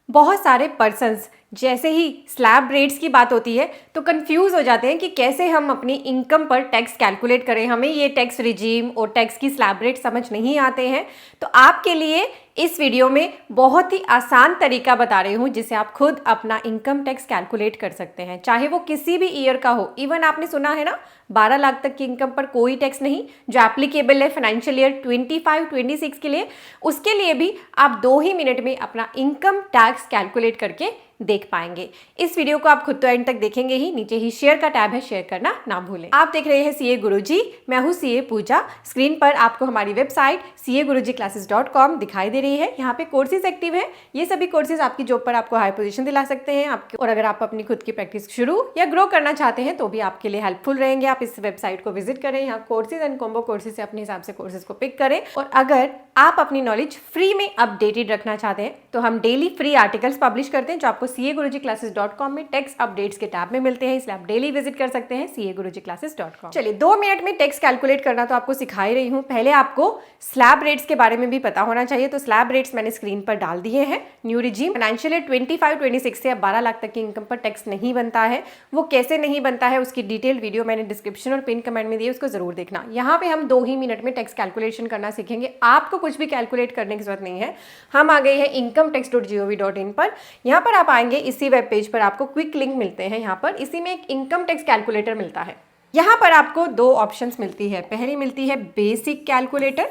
बहुत सारे पर्सन्स जैसे ही स्लैब रेट्स की बात होती है तो कंफ्यूज हो जाते हैं कि कैसे हम अपनी इनकम पर टैक्स कैलकुलेट करें। हमें ये टैक्स रिजीम और टैक्स की स्लैब रेट समझ नहीं आते हैं। तो आपके लिए इस वीडियो में बहुत ही आसान तरीका बता रही हूँ जिससे आप खुद अपना इनकम टैक्स कैलकुलेट कर सकते हैं, चाहे वो किसी भी ईयर का हो। इवन आपने सुना है ना 12 लाख तक की इनकम पर कोई टैक्स नहीं, जो एप्लीकेबल है फाइनेंशियल ईयर 25-26 के लिए, उसके लिए भी आप 2 ही मिनट में अपना इनकम टैक्स कैलकुलेट करके देख पाएंगे। इस वीडियो को आप खुद तो एंड तक देखेंगे ही, नीचे ही शेयर का टैब है, शेयर करना ना भूलें। आप देख रहे हैं सीए गुरुजी, मैं हूं सीए पूजा। स्क्रीन पर आपको हमारी वेबसाइट CA-Guruji-Classes.com दिखाई दे रही है। यहाँ पे कोर्सेज एक्टिव है। ये सभी कोर्सेज आपकी जॉब पर आपको हाई पोजीशन दिला सकते हैं आपके, और अगर आप अपनी खुद की प्रैक्टिस शुरू या ग्रो करना चाहते हैं तो भी आपके लिए हेल्पफुल रहेंगे। आप इस वेबसाइट को विजिट करें, यहाँ कोर्सेज एंड कॉम्बो कोर्सेज से अपने हिसाब से कोर्सेज को पिक करें। और अगर आप अपनी नॉलेज फ्री में अपडेटेड रखना चाहते हैं तो हम डेली फ्री आर्टिकल्स पब्लिश करते हैं जो आपको CA-Guruji-Classes.com में टैक्स अपडेट्स के टैब में मिलते हैं, इसलिए आप डेली विजिट कर सकते हैं CA-Guruji-Classes.com। चलिए 2 मिनट में टैक्स कैलकुलेट करना तो आपको सिखा ही रही हूँ। पहले आपको स्लैब रेट्स के बारे में भी पता होना चाहिए। तो स्लैब रेट्स मैंने स्क्रीन पर डाल दिए हैं। न्यू रिजीम फाइनेंशियल ईयर 25-26 से अब 12 लाख तक की इनकम पर टैक्स नहीं बनता है। वो कैसे नहीं बनता है उसकी डिटेल वीडियो मैंने डिस्क्रिप्शन और पिन कमेंट में दी है, उसको जरूर देखना। यहाँ पे हम 2 ही मिनट में टैक्स कैलकुलेशन करना सीखेंगे। आपको कुछ भी कैलकुलेट करने की जरूरत नहीं है। हम आ गए हैं incometax.gov.in पर। यहाँ पर आप आएंगे, इसी वेब पेज पर आपको क्विक लिंक मिलते हैं। यहाँ पर इसी में एक इनकम टैक्स कैलकुलेटर मिलता है। यहाँ पर आपको 2 ऑप्शंस मिलती है। पहली मिलती है बेसिक कैलकुलेटर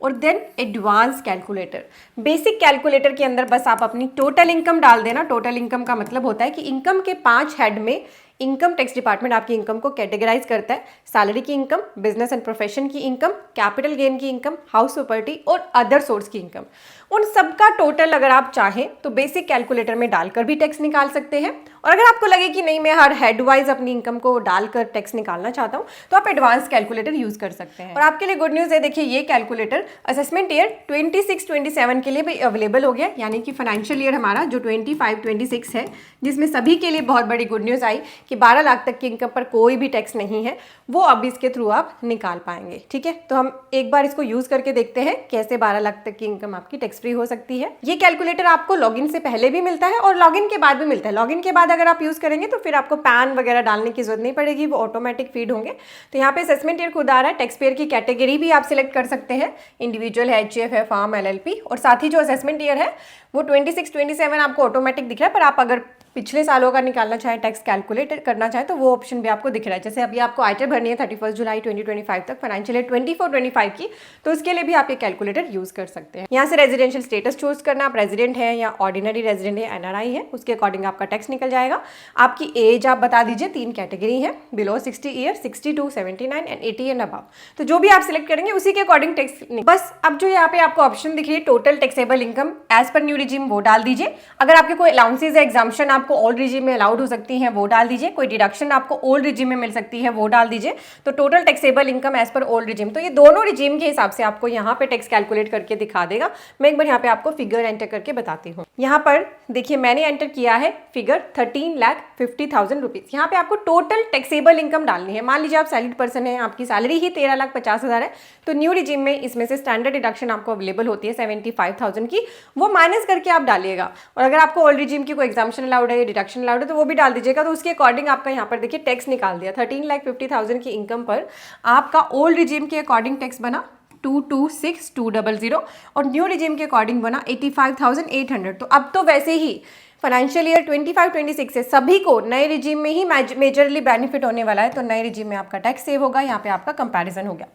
और then advance calculator. Basic calculator के अंदर बस आप अपनी टोटल इनकम डाल देना। टोटल इनकम का मतलब होता है कि इनकम के 5 हेड में इनकम टैक्स डिपार्टमेंट आपकी इनकम को कैटेगराइज करता है। सैलरी की इनकम, बिजनेस एंड प्रोफेशन की इनकम, कैपिटल गेन की इनकम, हाउस प्रॉपर्टी और अदर सोर्स की इनकम। उन सबका टोटल अगर आप चाहें तो बेसिक कैलकुलेटर में डालकर भी टैक्स निकाल सकते हैं। और अगर आपको लगे कि नहीं, मैं हर हेड वाइज अपनी इनकम को डालकर टैक्स निकालना चाहता हूं, तो आप एडवांस कैलकुलेटर यूज कर सकते हैं। और आपके लिए गुड न्यूज है, देखिए ये कैलकुलेटर असेसमेंट ईयर 26-27 के लिए भी अवेलेबल हो गया। यानी कि फाइनेंशियल ईयर हमारा जो 25-26 है, जिसमें सभी के लिए बहुत बड़ी गुड न्यूज आई कि 12 लाख तक की इनकम पर कोई भी टैक्स नहीं है, वो अब इसके थ्रू आप निकाल पाएंगे। ठीक है, तो हम एक बार इसको यूज करके देखते हैं कैसे 12 लाख तक की इनकम आपकी टैक्स फ्री हो सकती है। ये कैलकुलेटर आपको लॉगिन से पहले भी मिलता है और लॉगिन के बाद भी मिलता है। लॉगिन के बाद अगर आप यूज करेंगे तो फिर आपको पैन वगैरह डालने की जरूरत नहीं पड़ेगी, वो ऑटोमेटिक फीड होंगे। तो यहाँ पे असेसमेंट ईयर खुद आ रहा है। टैक्स पेयर की कैटेगरी भी आप सिलेक्ट कर सकते हैं, इंडिविजुअल है, HUF है, फार्म, LLP। और साथ ही जो असेसमेंट ईयर है वो 26-27 आपको ऑटोमेटिक दिख रहा है। पर आप अगर पिछले सालों का निकालना चाहे, टैक्स कैलकुलेट करना चाहे, तो वो ऑप्शन भी आपको दिख रहा है। जैसे अभी आपको आयकर भरनी है 31 जुलाई 2025 तक, फाइनेंशियल ईयर 24-25 की, तो उसके लिए भी आप ये कैलकुलेटर यूज कर सकते हैं। यहाँ से रेजिडेंशियल स्टेटस चूज करना, आप रेजिडेंट है या ऑर्डिनरी रेजिडेंट है, NRI है, उसके अकॉर्डिंग आपका टैक्स निकल जाएगा। आपकी एज आप बता दीजिए, 3 कैटेगरी है, below 60 year, 62, 79 and 80 and above. तो जो भी आप सिलेक्ट करेंगे उसी के अकॉर्डिंग टैक्स। बस अब जो यहाँ पे आपको ऑप्शन दिख रही है total taxable income as per new regime, वो डाल दीजिए। अगर आपके कोई अलाउंसेज है, एग्जाम्पशन आपको ओल्ड रिजीम में अलाउड हो सकती है, वो डाल दीजिए। कोई डिडक्शन आपको ओल्ड रिजीम में मिल सकती है, वो डाल दीजिए। तो total taxable income as per old regime, तो ये दोनों रिजीम के हिसाब से आपको यहाँ पे टैक्स कैलकुलेट करके दिखा देगा। मैं एक बार यहाँ पे आपको फिगर एंटर करके बताती हूँ। यहाँ पर देखिए मैंने एंटर किया है फिगर 13,50,000 रुपीज। यहाँ पे आपको टोटल टैक्सेबल इनकम डालनी है। मान लीजिए आप सैलरीड पर्सन है, आपकी सैलरी ही 13,50,000 है, तो न्यू रिजीम में इसमें से स्टैंडर्ड डिडक्शन आपको अवेलेबल होती है 75,000 की, वो माइनस करके आप डालिएगा। और अगर आपको ओल्ड रिजीम की कोई एग्जाम्पशन अलाउड है, डिडक्शन अलाउड है, तो वो भी डाल दीजिएगा। तो उसके अकॉर्डिंग आपका यहाँ पर देखिए टैक्स निकाल दिया। 13,50,000 की इनकम पर आपका ओल्ड रिजीम के अकॉर्डिंग टैक्स बना 226,200 और न्यू रिजीम के अकॉर्डिंग बना 85,800। तो अब तो वैसे ही फाइनेंशियल ईयर 25-26 से सभी को नए रिजीम में ही मेजरली बेनिफिट होने वाला है। तो नए रिजीम में आपका टैक्स सेव होगा। यहाँ पे आपका कंपैरिजन हो गया।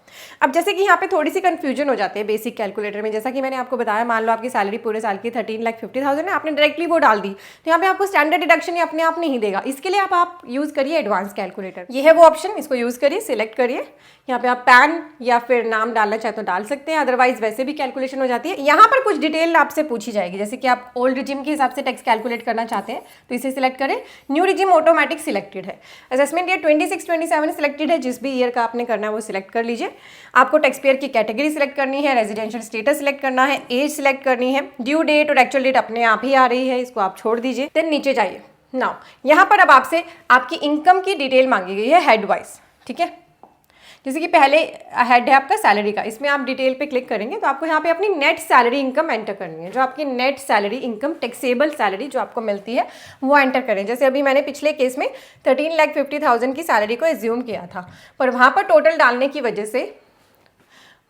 अब जैसे कि यहाँ पे थोड़ी सी कंफ्यूजन हो जाती है बेसिक कैलकुलेटर में। जैसा कि मैंने आपको बताया, मान लो आपकी सैलरी पूरे साल की 13,50,000 है, आपने डायरेक्टली वो डाल दी, तो यहाँ पे आपको स्टैंडर्ड डिडक्शन अपने आप नहीं देगा। इसके लिए आप यूज करिए एडवांस कैलकुलेटर। ये है वो ऑप्शन, इसको यूज करिए, सिलेक्ट करिए। यहाँ पे आप पैन या फिर नाम डालना चाहे तो डाल सकते हैं, अदरवाइज वैसे भी कैलकुलेशन हो जाती है। यहाँ पर कुछ डिटेल आपसे पूछी जाएगी, जैसे कि आप ओल्ड रिजीम के हिसाब से टैक्स कैलकुलेट करना चाहते हैं तो इसे सिलेक्ट करें। न्यू रिजीम ऑटोमेटिक सिलेक्टेड है। असेसमेंट ईयर 26-27 सिलेक्टेड है, जिस भी ईयर का आपने करना है वो सिलेक्ट कर लीजिए। आपको टैक्स पेयर की कैटेगरी सिलेक्ट करनी है, रेजिडेंशियल स्टेटस सिलेक्ट करना है, एज सिलेक्ट करनी है, ड्यू डेट और एक्चुअल डेट अपने आप ही आ रही है, इसको आप छोड़ दीजिए। देन नीचे जाइए। नाउ यहाँ पर अब आपसे आपकी इनकम की डिटेल मांगी गई है हेड वाइज। ठीक है, जैसे कि पहले हेड है आपका सैलरी का, इसमें आप डिटेल पे क्लिक करेंगे तो आपको यहाँ पे अपनी नेट सैलरी इनकम एंटर करनी है। जो आपकी net salary income taxable salary जो आपको मिलती है वो एंटर करें। जैसे अभी मैंने पिछले केस में 13,50,000 की सैलरी को एज्यूम किया था, पर वहाँ पर टोटल डालने की वजह से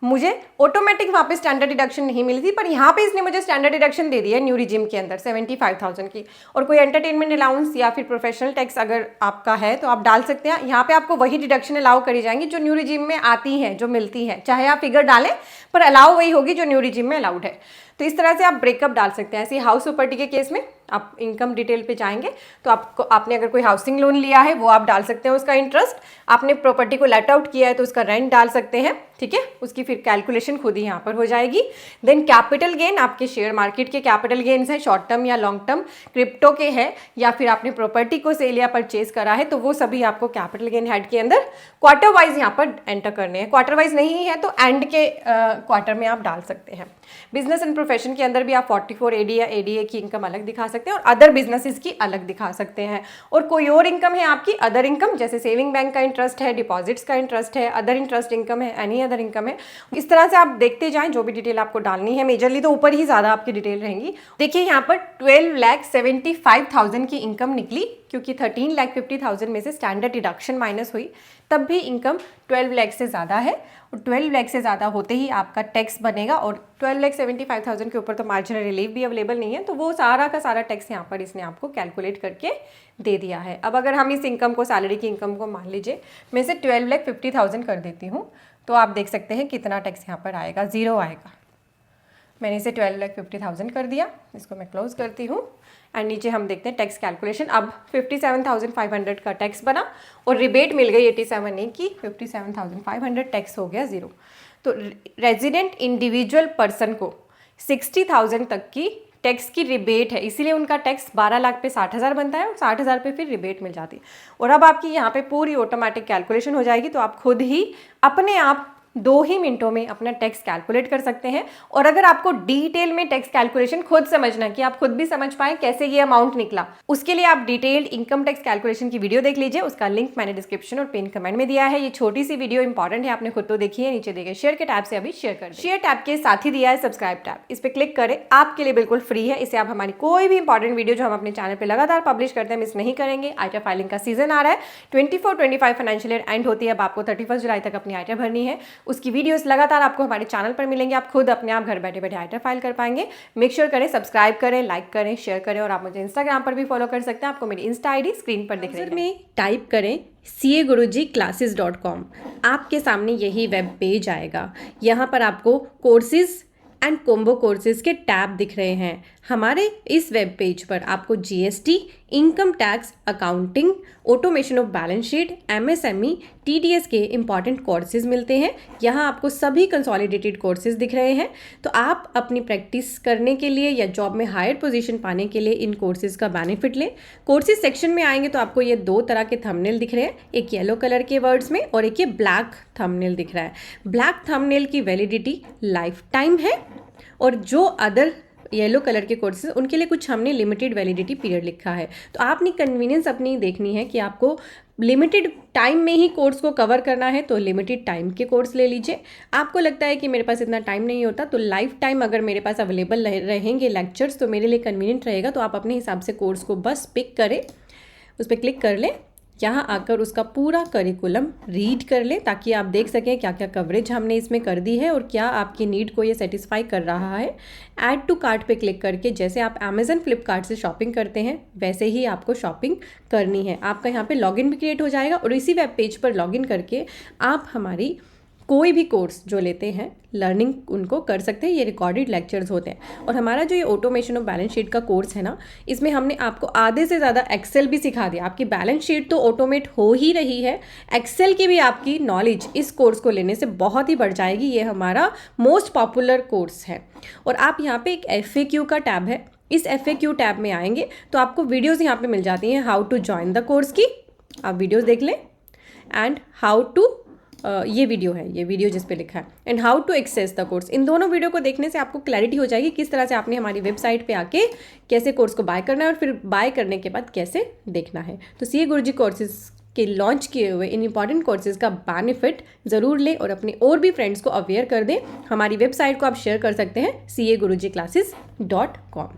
मुझे ऑटोमेटिक वहाँ पे स्टैंडर्ड डिडक्शन नहीं मिली थी, पर यहाँ पे इसने मुझे स्टैंडर्ड डिडक्शन दे दिया है न्यू रिजिम के अंदर 75,000 की। और कोई एंटरटेनमेंट अलाउंस या फिर प्रोफेशनल टैक्स अगर आपका है तो आप डाल सकते हैं। यहाँ पे आपको वही डिडक्शन अलाउ करी जाएंगी जो न्यू रिजिम में आती हैं, जो मिलती है, चाहे आप फिगर डालें पर अलाउ वही होगी जो न्यू रिजिम में अलाउड है। तो इस तरह से आप ब्रेकअप डाल सकते हैं। ऐसे हाउस प्रॉपर्टी के केस में आप इनकम डिटेल पे जाएंगे तो आपने अगर कोई हाउसिंग लोन लिया है वो आप डाल सकते हैं उसका इंटरेस्ट, आपने प्रॉपर्टी को लेट आउट किया है तो उसका रेंट डाल सकते हैं, ठीक है। उसकी फिर कैलकुलेशन खुद ही यहाँ पर हो जाएगी। देन कैपिटल गेन, आपके शेयर मार्केट के कैपिटल गेन्स हैं, शॉर्ट टर्म या लॉन्ग टर्म, क्रिप्टो के हैं, या फिर आपने प्रॉपर्टी को सेल या परचेज करा है तो वो सभी आपको कैपिटल गेन हेड के अंदर क्वार्टर वाइज यहाँ पर एंटर करने हैं। क्वार्टर वाइज नहीं है तो एंड के क्वार्टर में आप डाल सकते हैं। बिजनेस एंड प्रोफेशन के अंदर भी आप 44 एडी या एडीए की इनकम अलग दिखा सकते हैं और अदर बिजनेसेस की अलग दिखा सकते हैं। और कोई और इनकम है आपकी अदर इनकम, जैसे सेविंग बैंक का इंटरेस्ट है, डिपॉजिट्स का इंटरेस्ट है, अदर इंटरेस्ट इनकम है, एनी अदर इनकम है। इस तरह से आप देखते जाएं जो भी डिटेल आपको डालनी है। मेजरली तो ऊपर ही ज़्यादा आपकी डिटेल रहेंगी। देखिए यहाँ पर 12,75,000 की इनकम निकली, क्योंकि 13,50,000 में से स्टैंडर्ड डिडक्शन माइनस हुई, तब भी इनकम 12 लाख से ज़्यादा है। और 12 लाख से ज़्यादा होते ही आपका टैक्स बनेगा, और 12,75,000 के ऊपर तो मार्जिनल रिलीफ भी अवेलेबल नहीं है, तो वो सारा का सारा टैक्स यहाँ पर इसने आपको कैलकुलेट करके दे दिया है। अब अगर हम इस इनकम को, सैलरी की इनकम को मान लीजिए मैं इसे 12,50,000 कर देती हूँ, तो आप देख सकते हैं कितना टैक्स यहाँ पर आएगा, 0 आएगा। मैंने इसे 12,50,000 कर दिया, इसको मैं क्लोज करती हूँ। एंड नीचे हम देखते हैं टैक्स कैलकुलेशन। अब 57,500 का टैक्स बना और रिबेट मिल गई 87 नहीं की, 57,500 टैक्स हो गया 0। तो रेजिडेंट इंडिविजुअल पर्सन को 60,000 तक की टैक्स की रिबेट है, इसीलिए उनका टैक्स 12 लाख पे 60,000 बनता है और 60,000 पे फिर रिबेट मिल जाती है। और अब आपकी यहाँ पे पूरी ऑटोमेटिक कैलकुलेशन हो जाएगी, तो आप खुद ही अपने आप 2 ही मिनटों में अपना टैक्स कैलकुलेट कर सकते हैं। और अगर आपको डिटेल में टैक्स कैलकुलेशन खुद समझना, कि आप खुद भी समझ पाएं कैसे ये अमाउंट निकला, उसके लिए आप डिटेल्ड इनकम टैक्स कैलकुलेशन की वीडियो देख लीजिए। उसका लिंक मैंने डिस्क्रिप्शन और पिन कमेंट में दिया है। ये छोटी सी वीडियो इंपॉर्टेंट है, आपने खुद तो देखी है। नीचे देखे शेयर के टैब से अभी शेयर कर, शेयर टैब के साथ ही दिया है सब्सक्राइब टैब, इस पर क्लिक करें, आपके लिए बिल्कुल फ्री है। इससे आप हमारी कोई भी इंपॉर्टेंट वीडियो जो हम अपने चैनल पर लगातार पब्लिश करते हैं मिस नहीं करेंगे। आईटीआर फाइलिंग का सीजन आ रहा है, 24-25 फाइनेंशियल ईयर एंड होती है। अब आपको 31 जुलाई तक अपनी आईटीआर भरनी है, उसकी वीडियोस लगातार आपको हमारे चैनल पर मिलेंगे। आप खुद अपने आप घर बैठे बैठे आईटीआर फाइल कर पाएंगे। मेक श्योर करें, सब्सक्राइब करें, लाइक करें, शेयर करें, और आप मुझे इंस्टाग्राम पर भी फॉलो कर सकते हैं। आपको मेरी इंस्टा आईडी स्क्रीन पर दिख रही है। में टाइप करें CAGuruji-classes.com, आपके सामने यही वेब पेज आएगा। यहाँ पर आपको कोर्सेज एंड कॉम्बो कोर्सेज के टैब दिख रहे हैं। हमारे इस वेब पेज पर आपको GST, income tax, accounting, automation of balance sheet, MSME, TDS के इंपॉर्टेंट कोर्सेज मिलते हैं। यहाँ आपको सभी कंसोलिडेटेड कोर्सेज दिख रहे हैं। तो आप अपनी प्रैक्टिस करने के लिए या जॉब में हायर पोजीशन पाने के लिए इन कोर्सेज का बेनिफिट लें। कोर्सेज सेक्शन में आएंगे तो आपको ये 2 तरह के थंबनेल दिख रहे हैं, एक येलो कलर के वर्ड्स में और एक ये ब्लैक थंबनेल दिख रहा है। ब्लैक थंबनेल की वैलिडिटी लाइफ टाइम है, और जो अदर येलो कलर के कोर्सेज उनके लिए कुछ हमने लिमिटेड वैलिडिटी पीरियड लिखा है। तो आपने कन्वीनियंस अपनी देखनी है कि आपको लिमिटेड टाइम में ही कोर्स को कवर करना है, तो लिमिटेड टाइम के कोर्स ले लीजिए। आपको लगता है कि मेरे पास इतना टाइम नहीं होता, तो लाइफ टाइम अगर मेरे पास अवेलेबल रहेंगे लेक्चर्स तो मेरे लिए कन्वीनियंट रहेगा। तो आप अपने हिसाब से कोर्स को बस पिक करें, उस पर क्लिक कर लें, यहाँ आकर उसका पूरा करिकुलम रीड कर लें, ताकि आप देख सकें क्या क्या कवरेज हमने इसमें कर दी है और क्या आपकी नीड को ये सेटिस्फाई कर रहा है। ऐड टू कार्ट पे क्लिक करके जैसे आप अमेजन फ्लिपकार्ट से शॉपिंग करते हैं वैसे ही आपको शॉपिंग करनी है। आपका यहाँ पे लॉगिन भी क्रिएट हो जाएगा, और इसी वेब पेज पर लॉगिन करके आप हमारी कोई भी कोर्स जो लेते हैं लर्निंग उनको कर सकते हैं। ये रिकॉर्डेड लेक्चर्स होते हैं। और हमारा जो ये ऑटोमेशन ऑफ बैलेंस शीट का कोर्स है ना, इसमें हमने आपको आधे से ज़्यादा एक्सेल भी सिखा दिया। आपकी बैलेंस शीट तो ऑटोमेट हो ही रही है, एक्सेल की भी आपकी नॉलेज इस कोर्स को लेने से बहुत ही बढ़ जाएगी। ये हमारा मोस्ट पॉपुलर कोर्स है। और आप यहाँ पे एक FAQ का टैब है, इस FAQ टैब में आएंगे तो आपको वीडियोज़ यहाँ पर मिल जाती हैं how to join the course की। आप वीडियोज़ देख लें, एंड हाउ टू ये वीडियो है, ये वीडियो जिस पे लिखा है, and how to access the course. इन दोनों वीडियो को देखने से आपको क्लैरिटी हो जाएगी किस तरह से आपने हमारी वेबसाइट पे आके कैसे कोर्स को बाय करना है और फिर बाय करने के बाद कैसे देखना है। तो CA गुरुजी कोर्सेज के लॉन्च किए हुए इन इंपॉर्टेंट कोर्सेज का बेनिफिट ज़रूर लें और अपने और भी फ्रेंड्स को अवेयर कर दें। हमारी वेबसाइट को आप शेयर कर सकते हैं CAGurujiClasses.com।